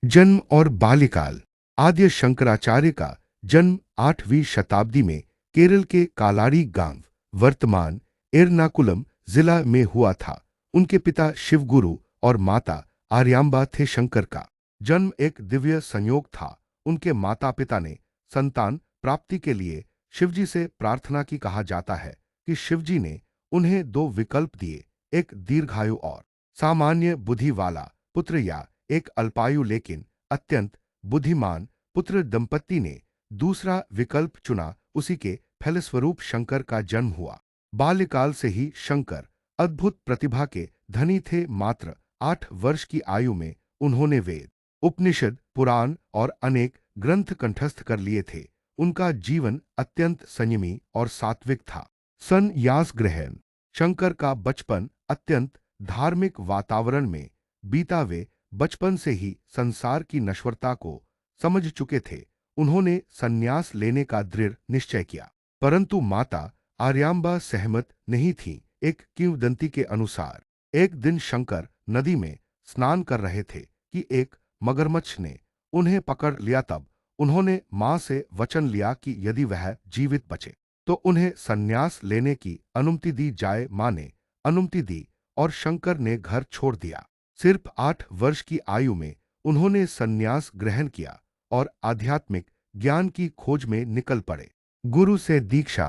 जन्म और बाल्यकाल। आद्य शंकराचार्य का जन्म 8वीं शताब्दी में केरल के कालाड़ी गांव, वर्तमान एर्नाकुलम जिला में हुआ था। उनके पिता शिवगुरु और माता आर्यांबा थे। शंकर का जन्म एक दिव्य संयोग था। उनके माता पिता ने संतान प्राप्ति के लिए शिवजी से प्रार्थना की। कहा जाता है कि शिवजी ने उन्हें दो विकल्प दिए, एक दीर्घायु और सामान्य बुद्धि वाला पुत्र या एक अल्पायु लेकिन अत्यंत बुद्धिमान पुत्र। दंपति ने दूसरा विकल्प चुना। उसी के फलस्वरूप शंकर का जन्म हुआ। बाल्यकाल से ही शंकर अद्भुत प्रतिभा के धनी थे। मात्र 8 वर्ष की आयु में उन्होंने वेद, उपनिषद, पुराण और अनेक ग्रंथ कंठस्थ कर लिए थे। उनका जीवन अत्यंत संयमी और सात्विक था। संन्यास ग्रहण। शंकर का बचपन अत्यंत धार्मिक वातावरण में बीता। वे बचपन से ही संसार की नश्वरता को समझ चुके थे। उन्होंने संन्यास लेने का दृढ़ निश्चय किया, परंतु माता आर्यांबा सहमत नहीं थी। एक किंवदंती के अनुसार एक दिन शंकर नदी में स्नान कर रहे थे कि एक मगरमच्छ ने उन्हें पकड़ लिया। तब उन्होंने मां से वचन लिया कि यदि वह जीवित बचे तो उन्हें संन्यास लेने की अनुमति दी जाए। मां ने अनुमति दी और शंकर ने घर छोड़ दिया। सिर्फ 8 वर्ष की आयु में उन्होंने संन्यास ग्रहण किया और आध्यात्मिक ज्ञान की खोज में निकल पड़े। गुरु से दीक्षा।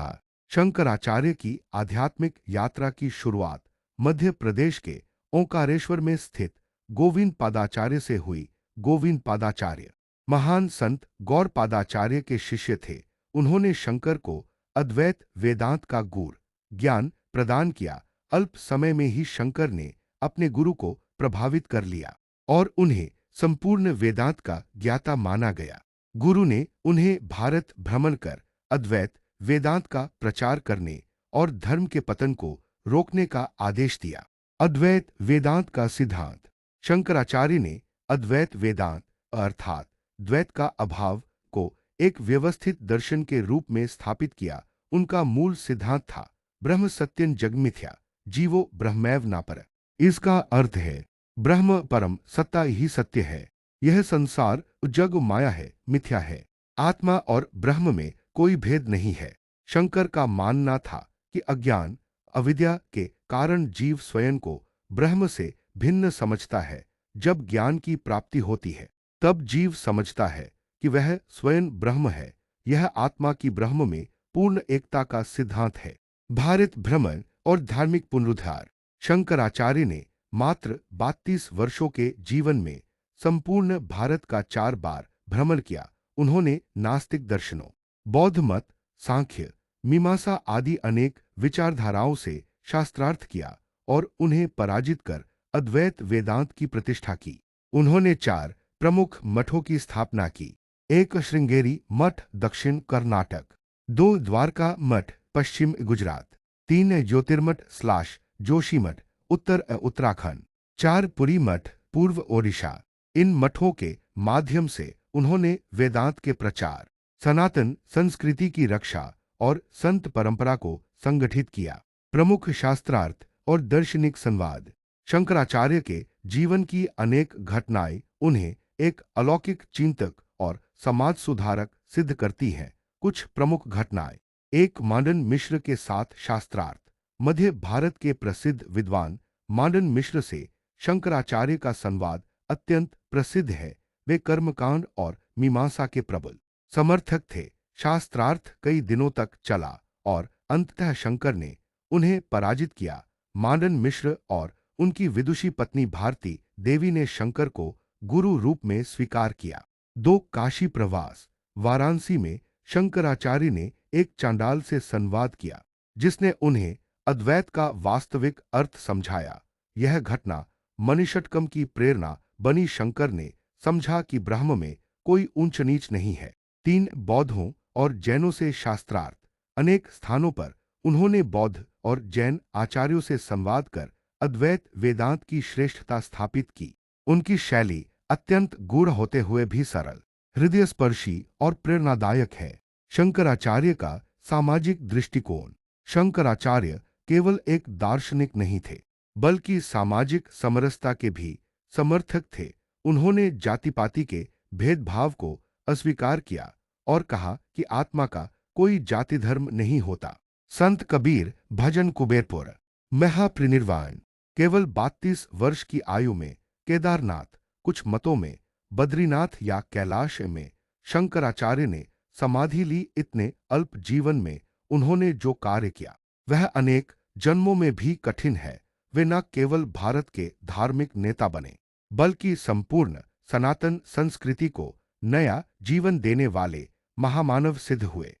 शंकराचार्य की आध्यात्मिक यात्रा की शुरुआत मध्य प्रदेश के ओंकारेश्वर में स्थित गोविंद पादाचार्य से हुई। गोविंद पादाचार्य महान संत गौर पादाचार्य के शिष्य थे। उन्होंने शंकर को अद्वैत वेदांत का गूढ़ ज्ञान प्रदान किया। अल्प समय में ही शंकर ने अपने गुरु को प्रभावित कर लिया और उन्हें संपूर्ण वेदांत का ज्ञाता माना गया। गुरु ने उन्हें भारत भ्रमण कर अद्वैत वेदांत का प्रचार करने और धर्म के पतन को रोकने का आदेश दिया। अद्वैत वेदांत का सिद्धांत। शंकराचार्य ने अद्वैत वेदांत अर्थात द्वैत का अभाव को एक व्यवस्थित दर्शन के रूप में स्थापित किया। उनका मूल सिद्धांत था ब्रह्म सत्यं जग मिथ्या, जीवो ब्रह्मैव नापर। इसका अर्थ है ब्रह्म परम सत्ता ही सत्य है, यह संसार जग माया है, मिथ्या है। आत्मा और ब्रह्म में कोई भेद नहीं है। शंकर का मानना था कि अज्ञान अविद्या के कारण जीव स्वयं को ब्रह्म से भिन्न समझता है। जब ज्ञान की प्राप्ति होती है तब जीव समझता है कि वह स्वयं ब्रह्म है। यह आत्मा की ब्रह्म में पूर्ण एकता का सिद्धांत है। भारत भ्रमण और धार्मिक पुनरुद्धार। शंकराचार्य ने मात्र 32 वर्षों के जीवन में संपूर्ण भारत का 4 बार भ्रमण किया। उन्होंने नास्तिक दर्शनों, बौद्ध मत, सांख्य, मीमांसा आदि अनेक विचारधाराओं से शास्त्रार्थ किया और उन्हें पराजित कर अद्वैत वेदांत की प्रतिष्ठा की। उन्होंने 4 प्रमुख मठों की स्थापना की। 1 श्रृंगेरी मठ दक्षिण कर्नाटक, 2 द्वारका मठ पश्चिम गुजरात, 3 ज्योतिर्मठ / जोशी मठ उत्तर उत्तराखंड, 4 पुरी मठ पूर्व ओडिशा। इन मठों के माध्यम से उन्होंने वेदांत के प्रचार, सनातन संस्कृति की रक्षा और संत परंपरा को संगठित किया। प्रमुख शास्त्रार्थ और दार्शनिक संवाद। शंकराचार्य के जीवन की अनेक घटनाएं उन्हें एक अलौकिक चिंतक और समाज सुधारक सिद्ध करती हैं। कुछ प्रमुख घटनाएं। 1 मांडन मिश्र के साथ शास्त्रार्थ। मध्य भारत के प्रसिद्ध विद्वान मांडन मिश्र से शंकराचार्य का संवाद अत्यंत प्रसिद्ध है। वे कर्मकांड और मीमांसा के प्रबल समर्थक थे। शास्त्रार्थ कई दिनों तक चला और अंततः शंकर ने उन्हें पराजित किया। मांडन मिश्र और उनकी विदुषी पत्नी भारती देवी ने शंकर को गुरु रूप में स्वीकार किया। 2 काशी प्रवास। वाराणसी में शंकराचार्य ने एक चांडाल से संवाद किया जिसने उन्हें अद्वैत का वास्तविक अर्थ समझाया। यह घटना मणिषट्कम की प्रेरणा बनी। शंकर ने समझा कि ब्रह्म में कोई ऊंच नीच नहीं है। 3 बौद्धों और जैनों से शास्त्रार्थ। अनेक स्थानों पर उन्होंने बौद्ध और जैन आचार्यों से संवाद कर अद्वैत वेदांत की श्रेष्ठता स्थापित की। उनकी शैली अत्यंत गूढ़ होते हुए भी सरल, हृदयस्पर्शी और प्रेरणादायक है। शंकराचार्य का सामाजिक दृष्टिकोण। शंकराचार्य केवल एक दार्शनिक नहीं थे बल्कि सामाजिक समरसता के भी समर्थक थे। उन्होंने जाति पाति के भेदभाव को अस्वीकार किया और कहा कि आत्मा का कोई जाति धर्म नहीं होता। संत कबीर भजन कुबेरपुर महापरिनिर्वाण केवल 32 वर्ष की आयु में केदारनाथ, कुछ मतों में बद्रीनाथ या कैलाश में शंकराचार्य ने समाधि ली। इतने अल्प जीवन में उन्होंने जो कार्य किया वह अनेक जन्मों में भी कठिन है। वे न केवल भारत के धार्मिक नेता बने बल्कि संपूर्ण सनातन संस्कृति को नया जीवन देने वाले महामानव सिद्ध हुए।